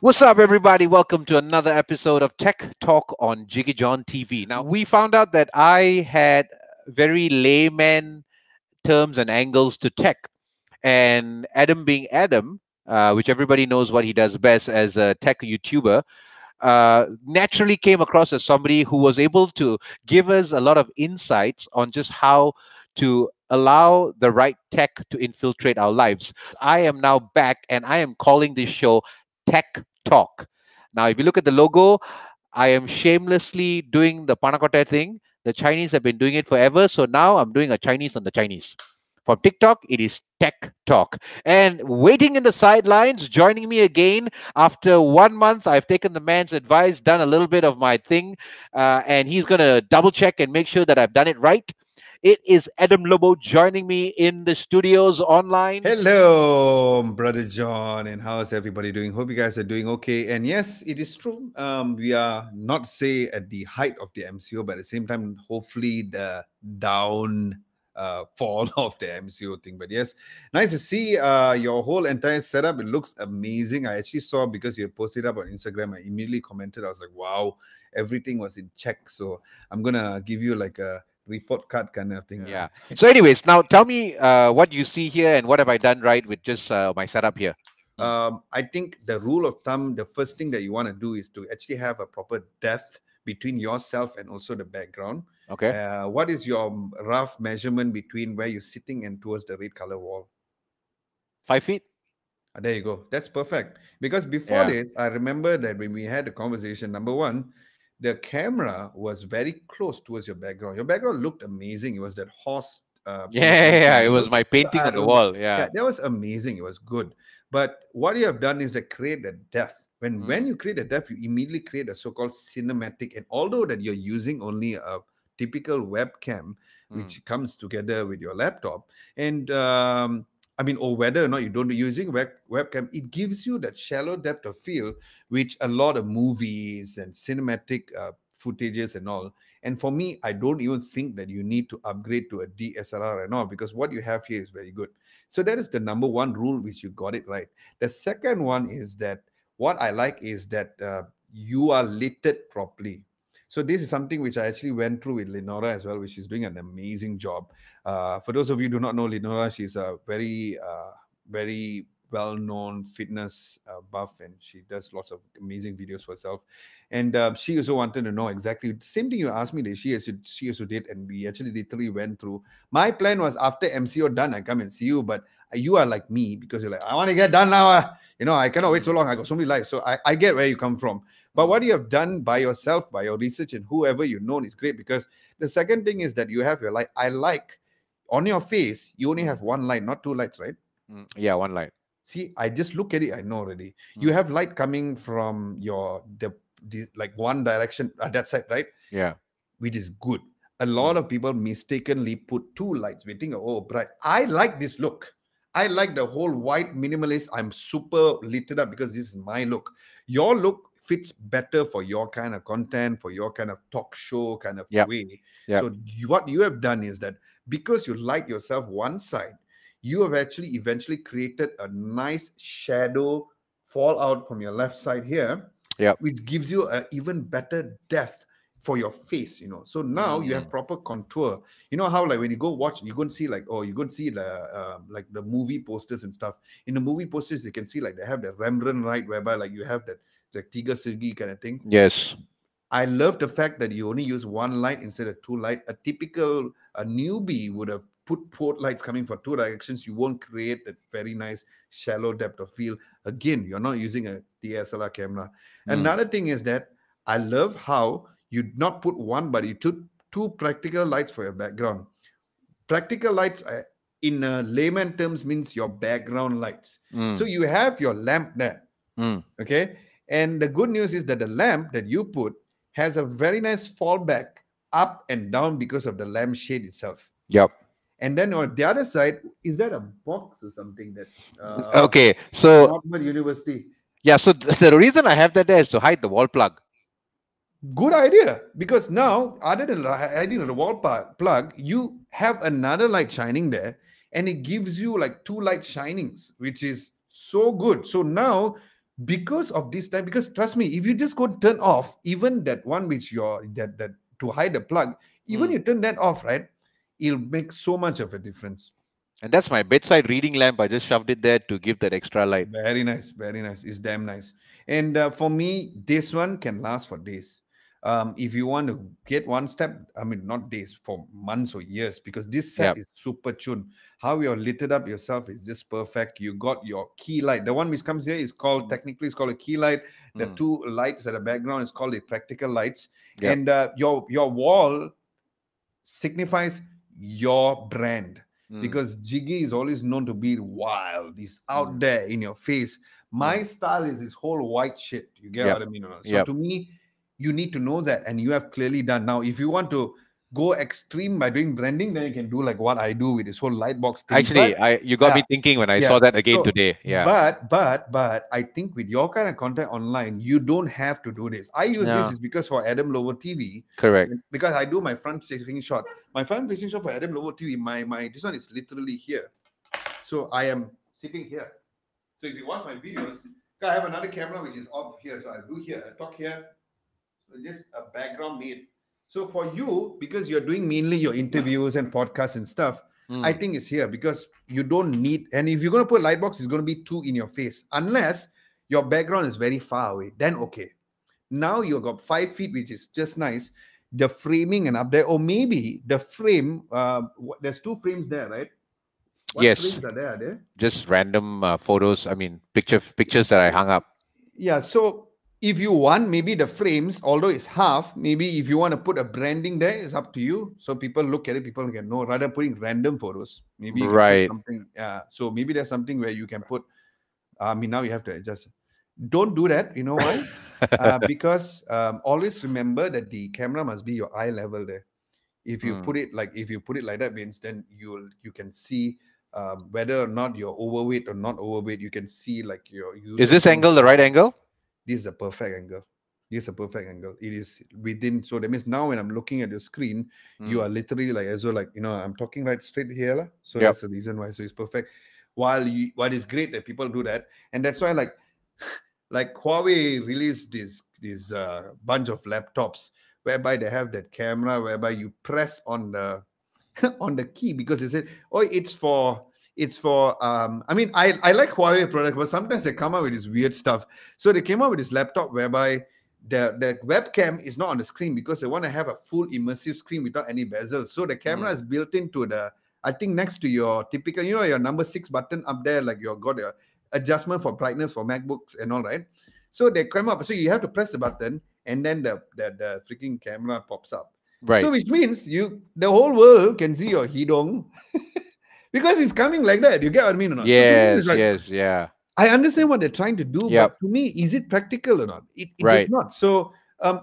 What's up, everybody? Welcome to another episode of Tech Talk on JiggeeJonTV. Now, we found out that I had very layman terms and angles to tech, and Adam being Adam, which everybody knows what he does best as a tech YouTuber, naturally came across as somebody who was able to give us a lot of insights on just how to allow the right tech to infiltrate our lives. I am now back and I am calling this show Tech Talk. Now, if you look at the logo, I am shamelessly doing the Panakotta thing. The Chinese have been doing it forever. So now I'm doing a Chinese on the Chinese. From TikTok, it is Tech Talk. And waiting in the sidelines, joining me again after 1 month, I've taken the man's advice, done a little bit of my thing, and he's going to double check and make sure that I've done it right. It is Adam Lobo joining me in the studios online. Hello, brother John, and how's everybody doing? Hope you guys are doing okay. And yes, it is true. We are not say at the height of the MCO, but at the same time, hopefully the down fall of the MCO thing. But yes, nice to see your whole entire setup. It looks amazing. I actually saw because you posted up on Instagram. I immediately commented. I was like, wow, everything was in check. So I'm gonna give you like a report card kind of thing. Yeah. So, anyways, now tell me what you see here and what have I done right with just my setup here. I think the rule of thumb, the first thing that you want to do is to actually have a proper depth between yourself and also the background. Okay. What is your rough measurement between where you're sitting and towards the red color wall? 5 feet. There you go. That's perfect. Because before this, I remember that when we had the conversation, number one, the camera was very close towards your background. Your background looked amazing. It was that horse. Yeah. It was my painting on the wall. Yeah, that was amazing. It was good. But what you have done is to create a depth. When you create a depth, you immediately create a so-called cinematic. And although that you're using only a typical webcam, which comes together with your laptop, and or whether or not you don't using webcam, it gives you that shallow depth of field, which a lot of movies and cinematic footages and all. And for me, I don't even think that you need to upgrade to a DSLR and all, because what you have here is very good. So that is the number one rule, which you got it right. The second one is that what I like is that you are littered properly. So this is something which I actually went through with Lenora as well, which is doing an amazing job. For those of you who do not know Lenora, she's a very well-known fitness buff, and she does lots of amazing videos for herself. And she also wanted to know exactly the same thing you asked me. She also did, and we actually literally went through. My plan was after MCO done, I come and see you, but you are like me because you're like, I want to get done now. I cannot wait so long. I got so many lives. So I get where you come from. But what you have done by yourself, by your research, and whoever you know is great, because the second thing is that you have your light. I like on your face, you only have one light, not two lights, right? Yeah, one light. See, I just look at it, I know already. You have light coming from like one direction at that side, right? Yeah. Which is good. A lot of people mistakenly put two lights. We think, oh, bright. I like this look. I like the whole white minimalist. I'm super lit up because this is my look. Your look fits better for your kind of content, for your kind of talk show kind of way. Yep. So what you have done is that because you light yourself one side, you have actually eventually created a nice shadow fall out from your left side here, which gives you an even better depth for your face, So now you have proper contour. You know how, like, when you go watch, you're going to see like the movie posters and stuff. In the movie posters, you can see like they have the Rembrandt light, whereby like you have that the Tiga Segi kind of thing. Yes. I love the fact that you only use one light instead of two light. A typical newbie would have put port lights coming for two directions. You won't create that very nice shallow depth of field. Again, you're not using a DSLR camera. Another thing is that I love how you not put one, but you took two practical lights for your background. Practical lights, in layman terms, means your background lights. So you have your lamp there. Okay. And the good news is that the lamp that you put has a very nice fallback up and down because of the lamp shade itself. Yep. And then on the other side, is that a box or something that? Okay, so Northern University. Yeah, so the reason I have that there is to hide the wall plug. Good idea, because now other than hiding the wall plug, you have another light shining there, and it gives you like two light shinings, which is so good. So now because of this time. Because trust me, if you just go turn off, even that one which you're that to hide the plug, even Mm. you turn that off, right, it'll make so much of a difference. And that's my bedside reading lamp. I just shoved it there to give that extra light. Very nice, very nice. It's damn nice. And for me, this one can last for days. If you want to get one step, I mean, not days, for months or years, because this Yeah. set is super tuned. How you're lit it up yourself is just perfect. You got your key light. The one which comes here is called, technically, it's called a key light. The Mm. two lights at the background is called the practical lights. Yeah. And your wall signifies your brand, Mm. because Jiggee is always known to be wild. He's out Mm. there in your face. My Mm. style is this whole white shit. You get Yep. what I mean or not? So Yep. to me, you need to know that, and you have clearly done. Now, if you want to go extreme by doing branding, then you can do like what I do with this whole light box thing. Actually, But you got me thinking when I yeah. saw that again So, today. Yeah. but I think with your kind of content online, you don't have to do this. I use this Yeah. is because for Adam Lobo TV, Correct. because I do my front facing shot. My front facing shot for Adam Lobo TV, my this one is literally here. So I am sitting here. So if you watch my videos, I have another camera which is up here. So I do here, I talk here. So just a background made. So for you, because you're doing mainly your interviews and podcasts and stuff, I Mm. think it's here because you don't need. And if you're going to put light box, it's going to be too in your face, unless your background is very far away. Then okay. Now you got 5 feet, which is just nice. The framing and up there, or maybe the frame. There's two frames there, right? What Yes. frames are there? Are there? Just random photos. I mean, pictures that I hung up. Yeah. So if you want, maybe the frames, although it's half, maybe if you want to put a branding there, it's up to you. So people look at it, people can know. Rather putting random photos, maybe you can put Right. something. So maybe there's something where you can put. I mean, now you have to adjust. Don't do that. You know why? Because always remember that the camera must be your eye level there. If you Mm. put it like that, means then you can see whether or not you're overweight or not overweight. You can see like your Is uterus this being angle the right flat. angle? This is a perfect angle. This is a perfect angle. It is within. So that means now when I'm looking at your screen, you Mm. are literally like as well, like I'm talking right straight here. Lah. So Yep. that's the reason why. So it's perfect. While it's great that people do that, and that's why like Huawei released this bunch of laptops whereby they have that camera whereby you press on the on the key, because they said, oh, I mean, I like Huawei product, but sometimes they come up with this weird stuff. So they came up with this laptop whereby the webcam is not on the screen because they want to have a full immersive screen without any bezels. So the camera Mm. is built into the, I think, next to your typical, your number 6 button up there, like you've got a adjustment for brightness for MacBooks and all, right? So they come up. So you have to press the button, and then the freaking camera pops up. So Right. which means the whole world can see your hidong because it's coming like that. You get what I mean or not? So to me, it's Yes. like, Yes. Yeah. I understand what they're trying to do, Yep. but to me, is it practical or not? It is Right. not. So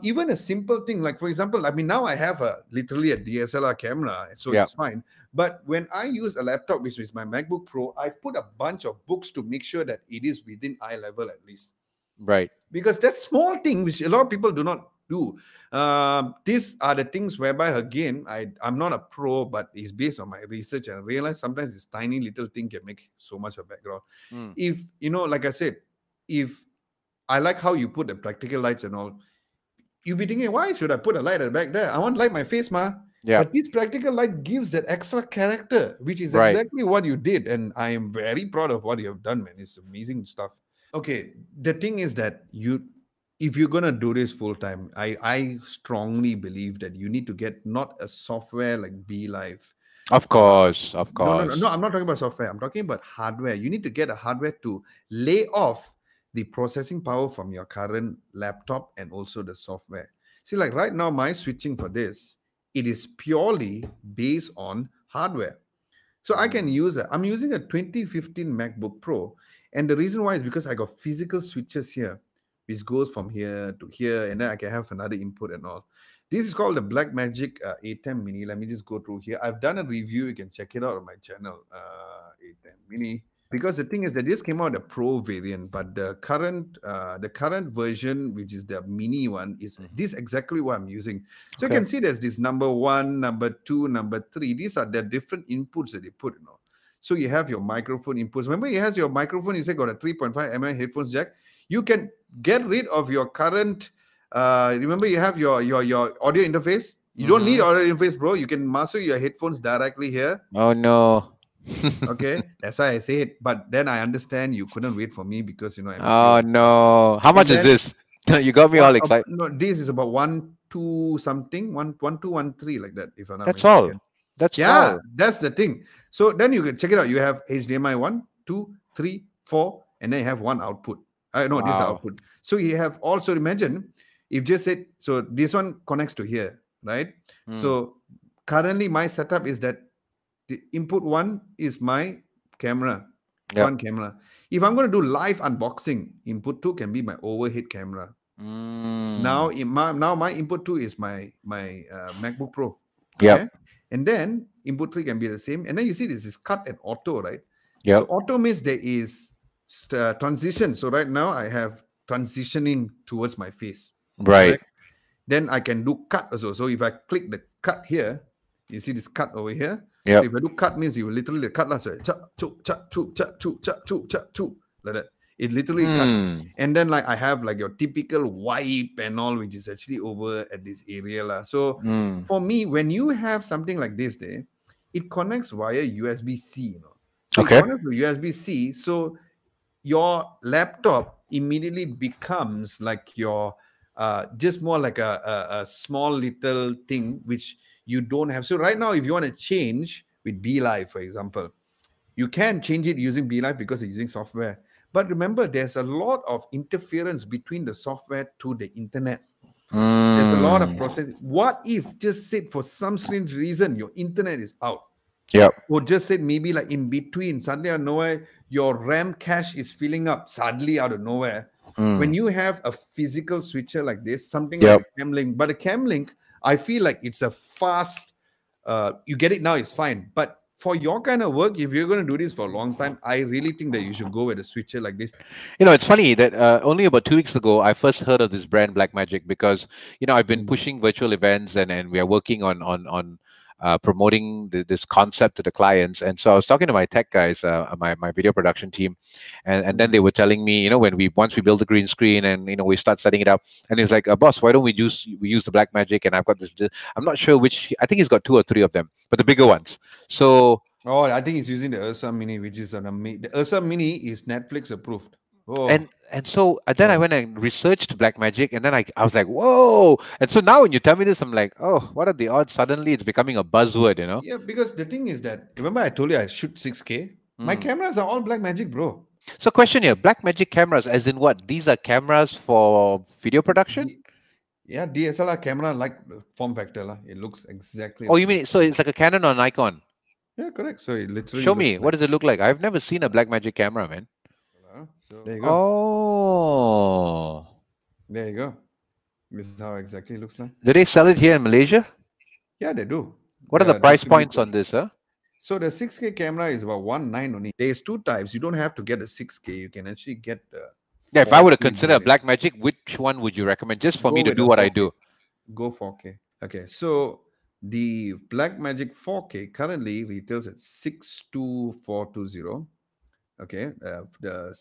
even a simple thing, like for example, I mean, now I have literally a DSLR camera, so Yep. it's fine. But when I use a laptop, which is my MacBook Pro, I put a bunch of books to make sure that it is within eye level at least, Right. because that's small thing which a lot of people do not do. These are the things whereby, again, I'm not a pro, but it's based on my research, and I realize sometimes this tiny little thing can make so much of background. Mm. If like I said, if I like how you put the practical lights and all, you'll be thinking, why should I put a light at the back there? I want to light my face, ma. Yeah. But this practical light gives that extra character, which is Right. exactly what you did, and I am very proud of what you have done, man. It's amazing stuff. Okay, the thing is that if you're gonna do this full time, I strongly believe that you need to get not a software like Be Live. Of course. Of No, course. I'm not talking about software. I'm talking about hardware. You need to get a hardware to lay off the processing power from your current laptop and also the software. See, like right now, my switching for this, it is purely based on hardware. So I can Mm. use I'm using a 2015 MacBook Pro. And the reason why is because I got physical switches here, which goes from here to here, and then I can have another input and all. This is called the Blackmagic A10 Mini. Let me just go through here. I've done a review. You can check it out on my channel, A10 Mini. Because the thing is that this came out a Pro variant, but the current version, which is the Mini one, is this exactly what I'm using. So you Okay. can see there's this number 1, number 2, number 3. These are the different inputs that they put. So you have your microphone inputs. Remember, it has your microphone. You say got a 3.5 mm headphones jack. You can get rid of your current. Remember, you have your audio interface. You don't need Mm-hmm. audio interface, bro. You can master your headphones directly here. Oh no. Okay, that's why I say it. But then I understand you couldn't wait for me because MSC Oh was there. no. How And much is then this? You got me all excited. no, this is about 1 2 something, 1 1 2 1 3 like that, if I'm not That's all. mistaken. That's Yeah, all. that's the thing. So then you can check it out. You have HDMI 1 2 3 4, and then you have one output. I know this is the Wow. output. So you have also, imagine if just said, so this one connects to here, right? Mm. So currently my setup is that the input one is my camera, Yep. front camera. If I'm going to do live unboxing, input two can be my overhead camera. Now, Mm. now my input two is my MacBook Pro. Yep. Okay, and then input three can be the same. And then you see this is cut and auto, right? So Yep. auto means there is transition. So right now I have transitioning towards my face. Right. Correct. Then I can do cut also. So if I click the cut here, you see this cut over here. So Yep. if I do cut means you will literally cut lah. So cha chu cha chu cha chu cha chu cha chu like that. It literally cuts. Mm. And then like I have like your typical wipe and all, which is actually over at this area lah. So Mm. for me, when you have something like this there, it connects via USB-C, So it Okay. connects to USB-C. So your laptop immediately becomes like your just more like a small little thing which you don't have. So right now, if you want to change with BeLive, for example, you can change it using BeLive because it's using software. But remember, there's a lot of interference between the software to the internet. There's a lot of Mm. process. What if just said for some strange reason your internet is out? Yep. Or just said maybe like in between, suddenly out of nowhere, your RAM cache is filling up suddenly out of nowhere. When Mm. you have a physical switcher like this, something like Yep. a cam link, but a cam link, I feel like it's a fast, you get it now, it's fine. But for your kind of work, if you're going to do this for a long time, I really think that you should go with a switcher like this. It's funny that only about 2 weeks ago I first heard of this brand Blackmagic because I've been Mm, pushing virtual events and we are working on promoting this concept to the clients. And so I was talking to my tech guys, my video production team, and then mm. they were telling me, when once we build the green screen and we start setting it up, and he's like, boss, why don't we use the Blackmagic? And I've got this. I'm not sure which. I think he's got two or three of them, but the bigger ones. So Oh, I think he's using the Ursa Mini, which is an amazing. The Ursa Mini is Netflix approved. Oh, then I wow. went and researched Black Magic, and then I was like, whoa! And so now when you tell me this, I'm like, oh, what are the odds? Suddenly it's becoming a buzzword. Yeah, because the thing is that remember I told you I shoot 6K. My Mm. cameras are all Black Magic, bro. So question here, Black Magic cameras, as in what? These are cameras for video production? D- yeah, DSLR camera like the form factor lah. It looks exactly Oh, like you a mean so it's like a Canon or Nikon? yeah, correct. So it literally Show looks me. What like does it look like? I've never seen a Black Magic camera, man. so there you go. Oh. There you go. This is how exactly it looks like. Do they sell it here in Malaysia? Yeah, they do. What are the price points Distributed. on this, huh? So the 6K camera is about 1.9 only. There's two types. You don't have to get a 6K. You can actually get the Yeah, if I were to 4K consider a version. Black Magic, which one would you recommend? Just for me Go to with do the what I 4K. do. Go 4K. Okay, so the Blackmagic 4K currently retails at 62420. Okay, the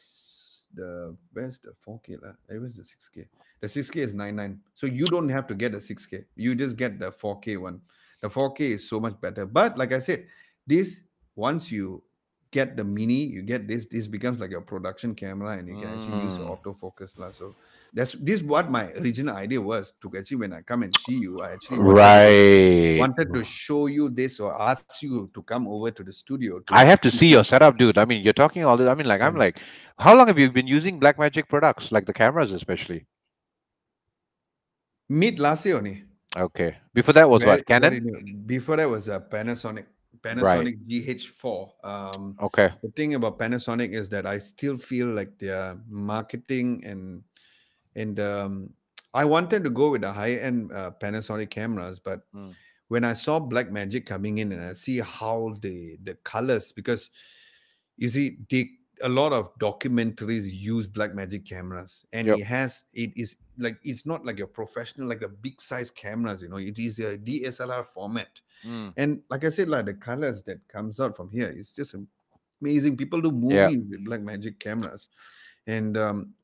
where's the 4K lah? Where's the 6K? The 6K is 99. So you don't have to get a 6K. You just get the 4K one. The 4K is so much better. But like I said, this once you get the mini, you get this becomes like your production camera, and you can actually use your Mm. autofocus lah. So this what my original idea was to actually when I come and see you, I actually Right. wanted to show you this or ask you to come over to the studio to I have to actually see your setup, dude. I mean, you're talking all this. I mean, like, I'm um, like, how long have you been using Blackmagic products, like the cameras, especially? mid last year only. Okay. Before that was Very what? Canon? very new. Before that was a Right. Panasonic GH4. Okay. The thing about Panasonic is that I still feel like their marketing and I wanted to go with the high end Panasonic cameras, but Mm. when I saw Black Magic coming in and I see how the colors, because you see a lot of documentaries use Black Magic cameras, and Yep. it is like it's not like a professional like a big size cameras, it is a DSLR format. Mm. And like I said, like the colors that comes out from here is just amazing. People do Yeah. movies with Black Magic cameras. And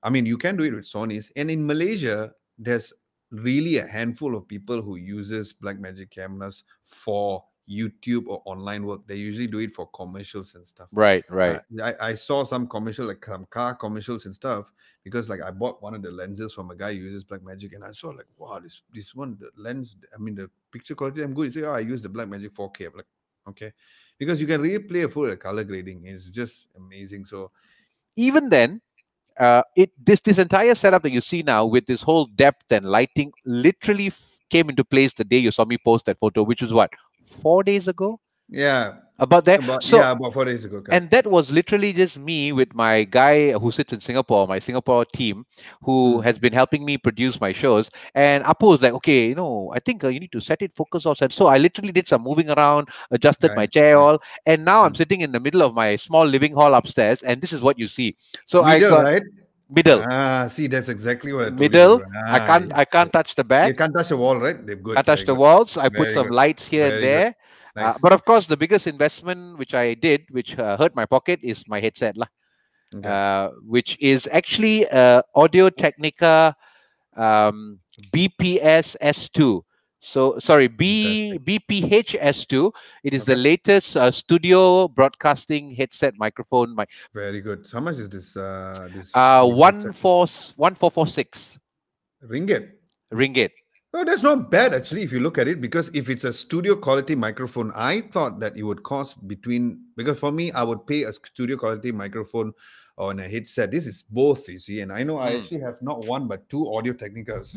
I mean, you can do it with Sony's. And in Malaysia, there's really a handful of people who uses Blackmagic cameras for YouTube or online work. They usually do it for commercials and stuff. Right, right. I saw some commercial, like some car commercials and stuff, because like I bought one of the lenses from a guy who uses Blackmagic, and I saw like, wow, this one, the lens, I mean, the picture quality, I'm good. He said, oh, I use the Blackmagic 4K. I'm like, okay, because you can really play a full color grading. It's just amazing. So Even then, this entire setup that you see now with this whole depth and lighting literally came into place the day you saw me post that photo, which was what, 4 days ago, yeah, about that. about So, yeah, about 4 days ago, and correct. that was literally just me with my guy who sits in Singapore, my Singapore team, who Mm, has been helping me produce my shows. And Apu was like, okay, I think you need to set it, focus off. And so I literally did some moving around, adjusted my nice, chair nice. all, and now I'm Mm. sitting in the middle of my small living hall upstairs, and this is what you see. So I Middle, got right? middle, Ah, see, that's exactly what I told you to middle. do. I Ah, can't, I yes, can't good. touch the You back. can't touch the wall, right? They're good, I touch very the good, walls. I put very some good, lights here and very good. there. Nice. But of course, the biggest investment which I did, which hurt my pocket, is my headset, lah, Okay, which is actually Audio Technica BPS S2. So sorry, fantastic. BPH S2. It is the Okay, latest studio broadcasting headset microphone. My very good. So how much is this headset? 1446 Ringgit. ringgit. Oh, that's not bad actually if you look at it, because if it's a studio quality microphone, I thought that it would cost between, because for me, I would pay a studio quality microphone on a headset. This is both, you see, and I know I Mm. actually have not one but two Audio Technicas.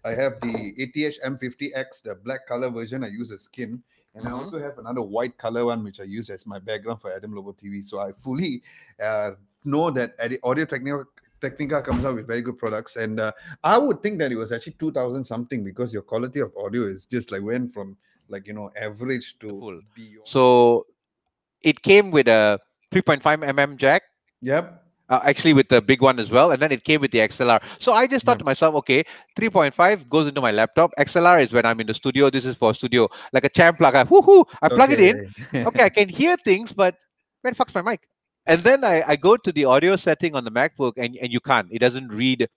I have the ATH M50X, the black color version. I use a skin, and I Mhm. also have another white color one which I use as my background for Adam Lobo TV. So I fully uh, know that Audio Technica comes out with very good products, and I would think that it was actually 2000 something, because your quality of audio is just like went from, like, average The to full. beyond. So it came with a 3.5 jack, Yep. actually with the big one as well, and then it came with the XLR. So I just thought Yep. to myself, okay, 3.5 goes into my laptop. XLR is when I'm in the studio. This is for studio, like a champ plug. Woohoo! I plug it in. Okay. Okay, I can hear things, but where the fuck's my mic? And then I go to the audio setting on the MacBook, and you can't. It doesn't read.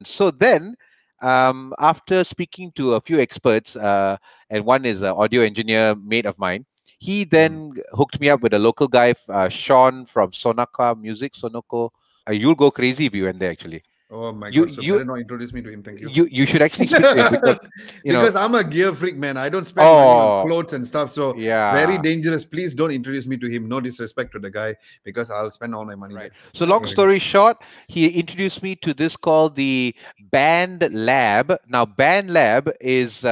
So then, after speaking to a few experts, and one is an audio engineer mate of mine, he Mm. then hooked me up with a local guy, Sean from Sonaka Music, Sonoko. You'll go crazy if you went there. Actually, Oh my you God! So you better not introduce me to him. Thank you. you should actually speak to him because you know. Because I'm a gear freak, man. I don't spend money on Oh clothes and stuff. So very yeah. dangerous. Please don't introduce me to him. No disrespect to the guy, because I'll spend all my money Right. there. So So long very good. story short, he introduced me to this called the Band Lab. Now, Band Lab is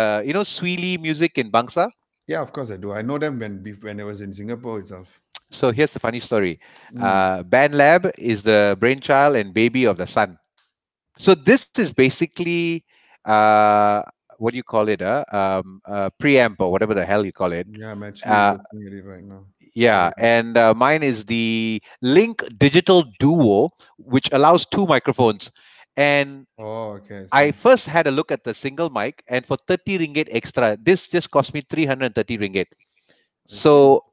Sweely Music in Bangsa. Yeah, of course I do. I know them when I was in Singapore itself. So here's the funny story. Mm. Band Lab is the brainchild and baby of the sun. So this is basically uh, what do you call it? Preamp or whatever the hell you call it. Yeah, I'm actually Uh, looking at it right now. yeah, Very good. and mine is the Link Digital Duo, which allows two microphones. And Oh, okay, I I see. first had a look at the single mic, and for 30 ringgit extra, this just cost me 330 ringgit. I see. So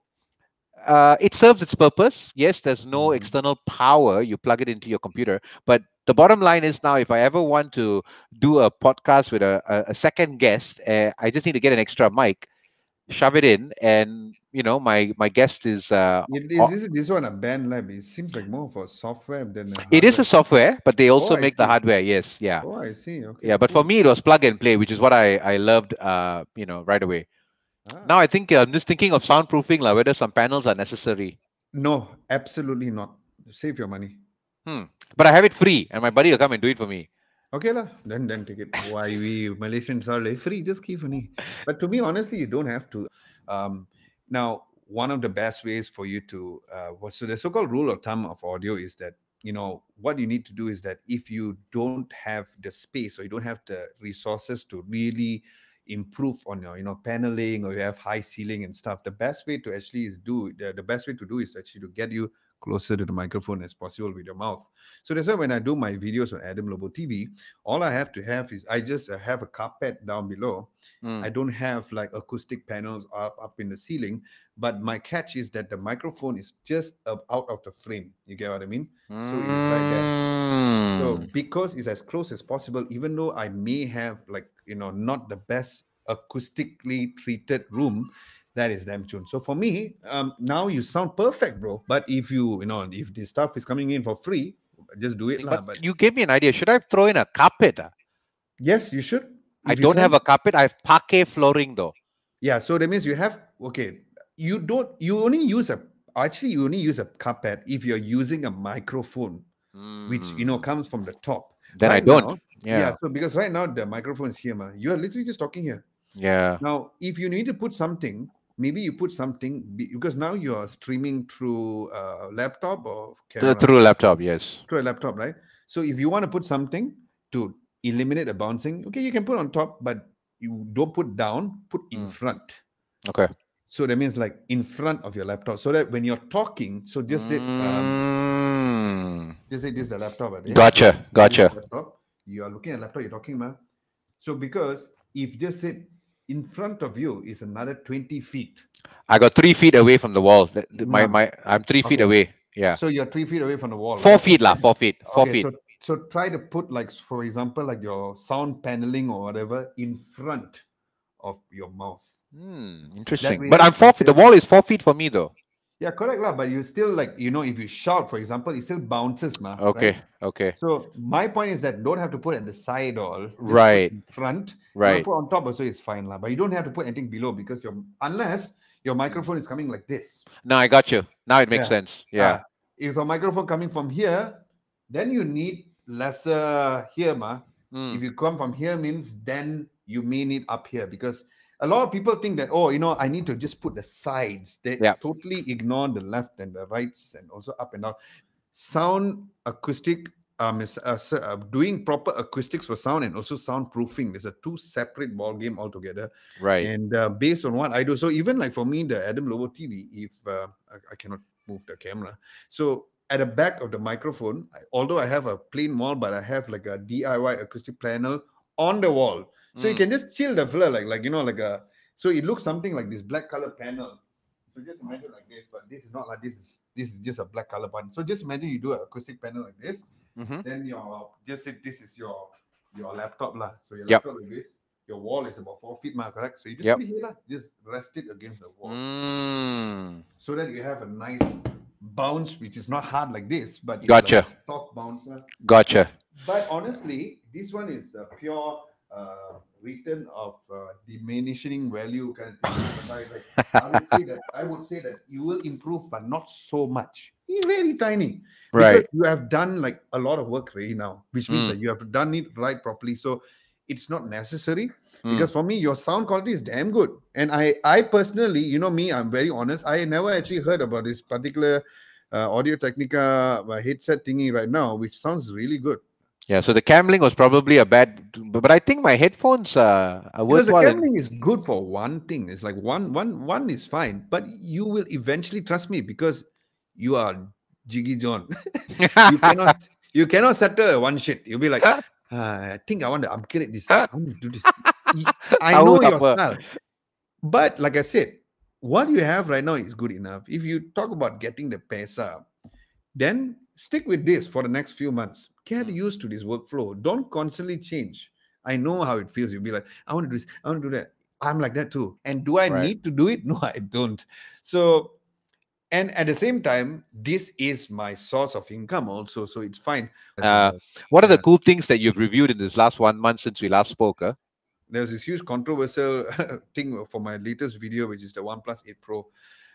it serves its purpose. Yes, there's no Mhm. external power. You plug it into your computer. But the bottom line is now, if I ever want to do a podcast with a second guest, I just need to get an extra mic, shove it in, and my guest is. Is this one a band lab? It seems like more for software than a It is hardware. a software, but they Oh, also I make the see. hardware. Yes, yeah, Oh, I see. Okay, yeah. But for cool. me, it was plug and play, which is what I loved. Right away. Ah. Now I think I'm just thinking of soundproofing, like whether some panels are necessary. No, absolutely not. Save your money. Hmm. But I have it free, and my buddy will come and do it for me. Okay lah, then take it. Why we Malaysians are like free, just give money. But to me, honestly, you don't have to. Um, now, one of the best ways for you to so the so-called rule of thumb of audio is that, what you need to do is that if you don't have the space, or you don't have the resources to really improve on your paneling, or you have high ceiling and stuff, the best way to actually is do the best way to do is actually to get you closer to the microphone as possible with your mouth. So that's why when I do my videos on Adam Lobo TV, all I have to have is I just have a carpet down below. I Mm. don't have like acoustic panels up in the ceiling, but my catch is that the microphone is just out of the frame. You get what I mean? So it is right there. So Mm. because it's as close as possible, even though I may have like not the best acoustically treated room, that is damn tune. So for me, now you sound perfect, bro. But if if this stuff is coming in for free, just do it lah. But But you gave me an idea. Should I throw in a carpet? yes, you should I if you don't have can. a carpet. I have parquet flooring though. Yeah. So that means you have okay. You don't. You only use a. Actually, you only use a carpet if you're using a microphone which Mm. comes from the top. Then I Right don't. now, yeah. Yeah. So because right now the microphone is here, man. You are literally just talking here. Yeah. Now, if you need to put something, maybe you put something because now you are streaming through a laptop or camera Through a laptop. Yes. through a laptop, right? So if you want to put something to eliminate the bouncing, okay, you can put on top, but you don't put down. Put in Mm. front. Okay. So that means like in front of your laptop, so that when you're talking, so Mm. just say this is the laptop, okay? Gotcha. This is Gotcha. the laptop. You are looking at laptop, you're talking, man. So because if just sit in front of you is another 20 feet. I got 3 feet away from the wall. Nah. I'm 3 feet Okay. away. Yeah. So you're 3 feet away from the wall, Four right? So feet lah. 4 feet. Four okay, feet. so try to put like for example, like your sound paneling or whatever in front of your mouth. That Interesting. way But I'm you 4 feet. The still wall is 4 feet for me though. yeah, correct lah. But you still like if you shout, for example, it still bounces, ma, right? Okay. Okay. So my point is that don't have to put at the side all, just put Right. in front. You want to Right. put on top also it's fine lah, but you don't have to put anything below because unless your microphone is coming like this. Now I got you. Now it makes Yeah. sense. Yeah. If a microphone coming from here, then you need lesser here, ma. If Mm. you come from here means then you may need up here because a lot of people think that I need to just put the sides. They Yeah. totally ignore the left and the rights and also up and down. Sound acoustic is doing proper acoustics for sound and also soundproofing. There's a two separate ball game altogether. Right. And based on what I do, so even like for me, the Adam Lobo TV, if I cannot move the camera, so at the back of the microphone, although I have a plain wall, but I have like a DIY acoustic panel on the wall, so you can just chill the fella like a. So it looks something like this black color panel. So just imagine like this, but this is not like this is just a black color panel. So just imagine you do an acoustic panel like this, then just say this is your laptop lah. So your Yep. laptop like this. Your wall is about 4 feet, correct? So you just Yep. put it here, lah. Just rest it against the wall, so that you have a nice bounce, which is not hard like this, but it's Gotcha. like a soft bounce. Gotcha. But honestly, this one is a pure return of diminishing value kind of thing. I would say that you will improve, but not so much. It's very tiny because Right. you have done like a lot of work really now, which means that you have done it right properly. So it's not necessary because for me, your sound quality is damn good. And I personally, me, I'm very honest. I never actually heard about this particular Audio Technica headset thingy right now, which sounds really good. Yeah. So the camling was probably a bad, but I think my headphones are Because the worthwhile. camera is good for one thing. It's like one is fine, but you will eventually trust me because you are Jiggee Jon. you cannot settle one shit. You'll be like, I think I want to upgrade this. I want to do this. I know your style. But like I said, what you have right now is good enough. If you talk about getting the pesa, then stick with this for the next few months. Get used to this workflow. Don't constantly change. I know how it feels. You'll be like, I want to do this, I want to do that. I'm like that too. And do I need to do it? No, I don't. So, and at the same time, this is my source of income also. So it's fine. What are the cool things that you've reviewed in this last 1 month since we last spoke? There's this huge controversial thing for my latest video, which is the OnePlus 8 Pro.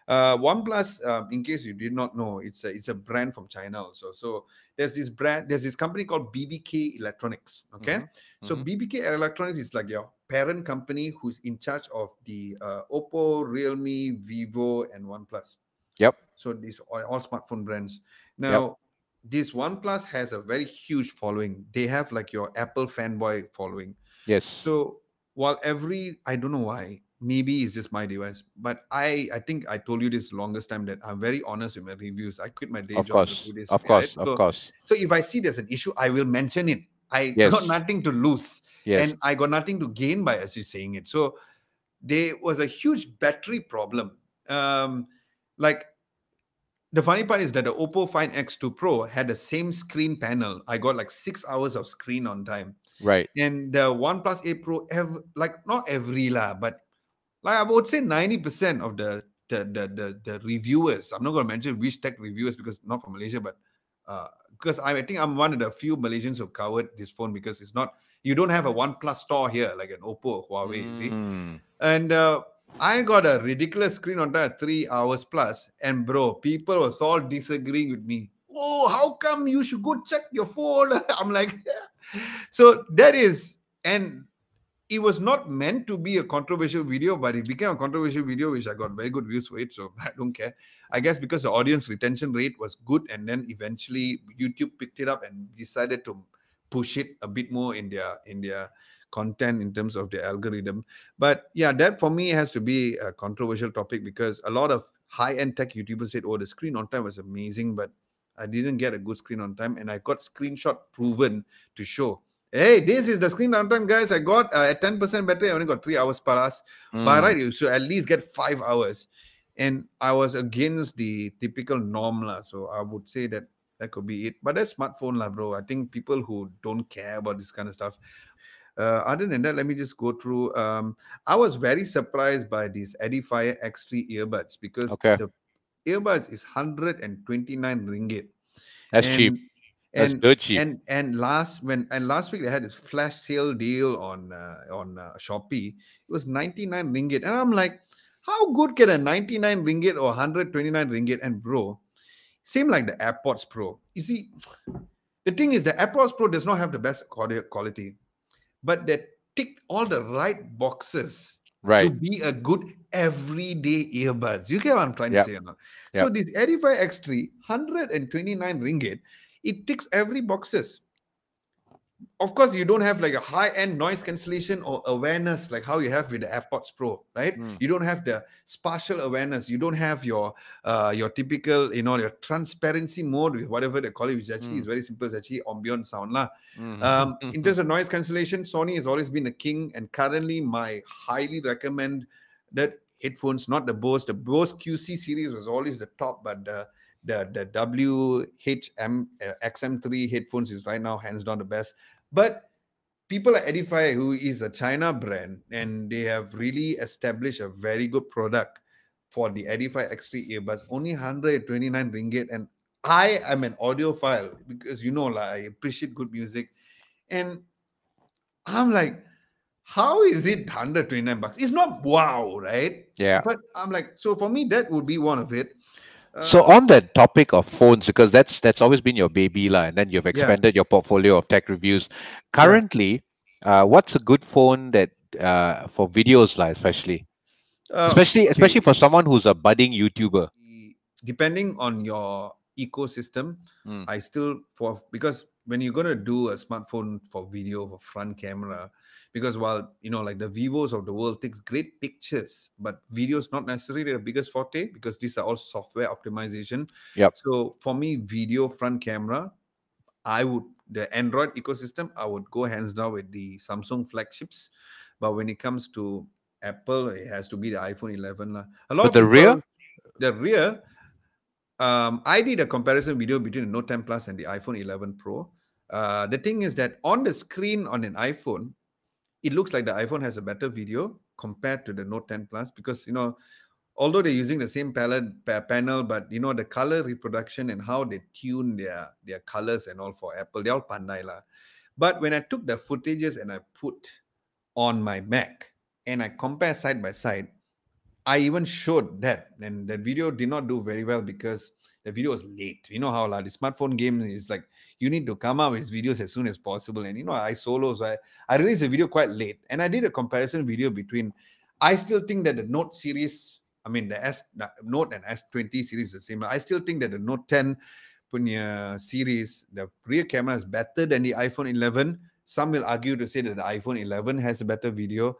OnePlus, in case you did not know, it's a brand from China also. So there's this company called BBK Electronics. Okay, so BBK Electronics is like your parent company who's in charge of the Oppo, Realme, Vivo, and OnePlus. Yep. So these are all smartphone brands. Now, this OnePlus has a very huge following. They have like your Apple fanboy following. Yes. So while I don't know why, maybe it's just my device, but I think I told you this longest time that I'm very honest with my reviews. I quit my day Of job to course, do this, of right? course, of So course. if I see there's an issue, I will mention it. I got Yes, nothing to lose, yes. and I got nothing to gain by as you saying it. So there was a huge battery problem. Like, the funny part is that the Oppo Find X2 Pro had the same screen panel. I got like 6 hours of screen on time. Right. And the OnePlus 8 Pro, like not every lah, but like I would say 90% of the reviewers. I'm not going to mention which tech reviewers because not from Malaysia, but because I think I'm one of the few Malaysians who covered this phone, because it's not, you don't have a OnePlus store here like an Oppo or Huawei, you see. Mm. And I got a ridiculous screen on that 3 hours plus, and bro, people was all disagreeing with me. Oh, how come you should go check your phone? I'm like, so that is, and it was not meant to be a controversial video, but it became a controversial video, which I got very good views for it. So I don't care. I guess because the audience retention rate was good, and then eventually YouTube picked it up and decided to push it a bit more in their content in terms of the algorithm. But yeah, that for me has to be a controversial topic, because a lot of high-end tech YouTubers said, "Oh, the screen on time was amazing," but I didn't get a good screen on time, and I got screenshot proven to show, hey, this is the screen downtime, guys. I got at 10% battery. I only got 3 hours plus. By Mm. right, you should at least get 5 hours. And I was against the typical norm, lah. So I would say that that could be it. But that's smartphone, lah, bro. I think people who don't care about this kind of stuff. Other than that, let me just go through. I was very surprised by these Edifier X3 earbuds, because Okay, the earbuds is 129 ringgit. that's cheap. And That's and dirt cheap. last week they had this flash sale deal on Shopee. It was 99 ringgit, and I'm like, how good can a 99 ringgit or 129 ringgit? And bro, same like the AirPods Pro. You see, the thing is, the AirPods Pro does not have the best audio quality, but they ticked all the right boxes to Right. be a good everyday earbuds. You get what I'm trying to Yep. say or not? So Yep. this Edify X3, 129 ringgit, it ticks every boxes. Of course, you don't have like a high-end noise cancellation or awareness like how you have with the AirPods Pro, right? Mm. You don't have the spatial awareness. You don't have your typical, your transparency mode with whatever they call it, which actually is Mm. very simple. It's actually ambient sound lah. Mm. In terms of noise cancellation, Sony has always been the king, and currently my highly recommend that headphones, not the Bose. The Bose QC series was always the top, but the WHM XM3 headphones is right now hands down the best. But people like Edify, who is a China brand, and they have really established a very good product for the Edify X3 earbuds, only 129 ringgit. And I am an audiophile, because like, I appreciate good music. And I'm like, how is it 129 bucks? It's not wow, right? Yeah. But I'm like, so for me, that would be one of it. So on that topic of phones, because that's always been your baby lah, and then you've Yeah, expanded your portfolio of tech reviews. yeah. Currently, what's a good phone that for videos lah, especially Okay. for someone who's a budding YouTuber? Depending on your ecosystem, Mm. I still, because when you're going to do a smartphone for video, for front camera, because while like the Vivos of the world takes great pictures, but video is not necessarily the biggest forte, because these are all software optimization. Yep. So for me, video front camera, the Android ecosystem, I would go hands down with the Samsung flagships. But when it comes to Apple, it has to be the iPhone 11 lah. A lot But of the rear, people, the rear, I did a comparison video between the Note 10 Plus and the iPhone 11 Pro. The thing is that on the screen on an iPhone, it looks like the iPhone has a better video compared to the Note 10 Plus, because although they're using the same panel, but the color reproduction and how they tune their colors and all for Apple, they're all pandai lah. But when I took the footages and I put on my Mac and I compare side by side, I even showed that, and that video did not do very well because the video was late. You know how the smartphone game is like, you need to come out with videos as soon as possible. And I solo, so I released the video quite late, and I did a comparison video between. I still think that the Note series, I mean the Note and S20 series is the same. I still think that the Note 10 punya series, the rear camera is better than the iPhone 11. Some will argue to say that the iPhone 11 has a better video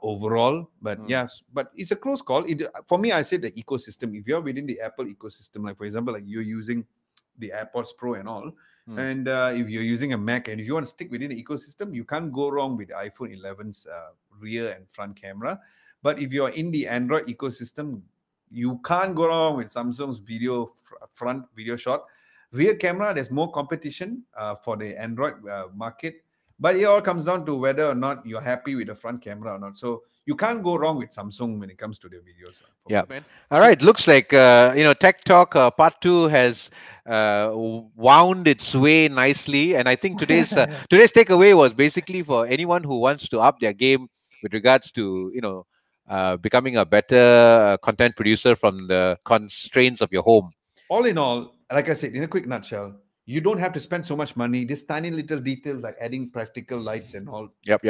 overall, but yes, but it's a close call. For me, I say the ecosystem. If you're within the Apple ecosystem, like for example, like you're using the AirPods Pro and all, and if you're using a Mac and if you want to stick within the ecosystem, you can't go wrong with the iPhone 11's rear and front camera. But if you're in the Android ecosystem, you can't go wrong with Samsung's front video shot. Rear camera, there's more competition for the Android market. But it all comes down to whether or not you're happy with the front camera or not. So you can't go wrong with Samsung when it comes to their videos. Yeah, man. All right. Looks like Tech Talk Part 2 has wound its way nicely, and I think today's takeaway was basically for anyone who wants to up their game with regards to becoming a better content producer from the constraints of your home. All in all, like I said, in a quick nutshell, you don't have to spend so much money. This tiny little detail like adding practical lights and all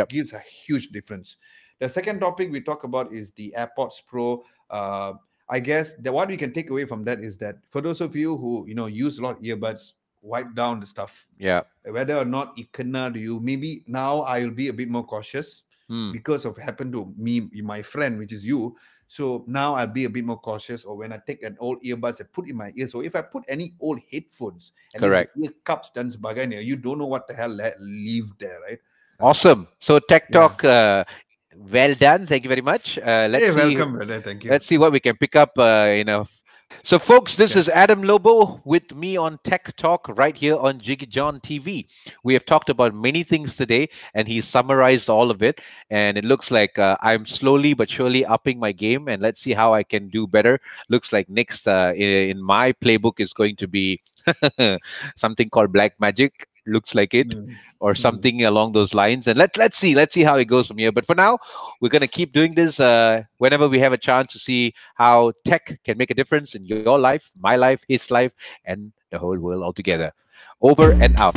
gives a huge difference. The second topic we talk about is the AirPods Pro. I guess that what we can take away from that is that for those of you who use a lot of earbuds, wipe down the stuff. Yeah. Whether or not it kena to you, maybe now I will be a bit more cautious because of happened to me, my friend, which is you. So now I'll be a bit more cautious, or when I take an old earbuds and put in my ears, or if I put any old headphones and correct ear cups dan sebagainya, you don't know what the hell leave there, right? Awesome. So Tech Talk, well done. Thank you very much. Let's see. Welcome, brother. Thank you. Let's see what we can pick up. So, folks, this is Adam Lobo with me on Tech Talk right here on JiggeeJonTV. We have talked about many things today, and he summarized all of it. And it looks like I'm slowly but surely upping my game, and let's see how I can do better. Looks like next in my playbook is going to be something called Black Magic. Looks like it, or something along those lines. And let's see how it goes from here. But for now, we're gonna keep doing this whenever we have a chance to see how tech can make a difference in your life, my life, his life, and the whole world altogether. Over and out.